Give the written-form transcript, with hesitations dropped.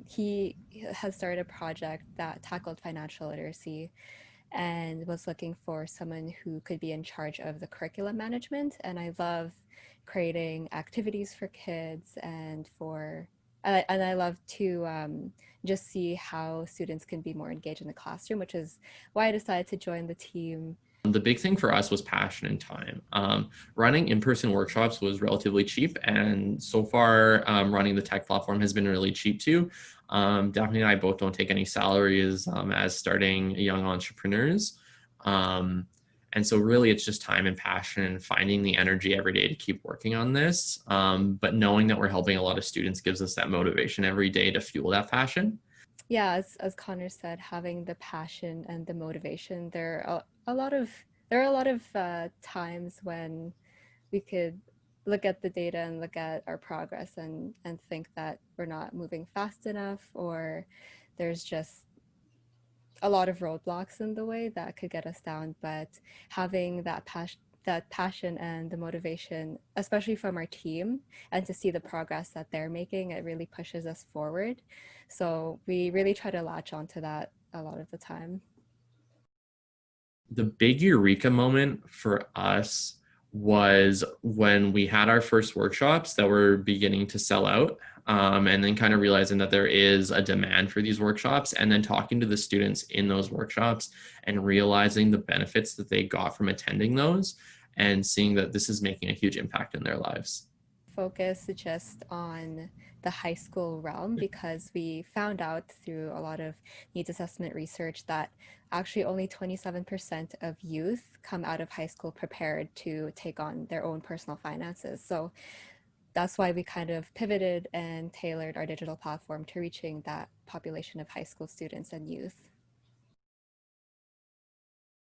he has started a project that tackled financial literacy and was looking for someone who could be in charge of the curriculum management. And I love creating activities for kids and I love to just see how students can be more engaged in the classroom, which is why I decided to join the team. The big thing for us was passion and time. Running in-person workshops was relatively cheap, and so far, running the tech platform has been really cheap too. Daphne and I both don't take any salaries as starting young entrepreneurs. Um, and so really it's just time and passion and finding the energy every day to keep working on this. But knowing that we're helping a lot of students gives us that motivation every day to fuel that passion. Yeah, as Connor said, having the passion and the motivation, a lot of there are a lot of times when we could look at the data and look at our progress and think that we're not moving fast enough, or there's just a lot of roadblocks in the way that could get us down. But having that passion and the motivation, especially from our team, and to see the progress that they're making, it really pushes us forward. So we really try to latch onto that a lot of the time. The big Eureka moment for us was when we had our first workshops that were beginning to sell out. And then kind of realizing that there is a demand for these workshops, and then talking to the students in those workshops and realizing the benefits that they got from attending those and seeing that this is making a huge impact in their lives. Focus just on the high school realm because we found out through a lot of needs assessment research that actually only 27% of youth come out of high school prepared to take on their own personal finances. So that's why we kind of pivoted and tailored our digital platform to reaching that population of high school students and youth.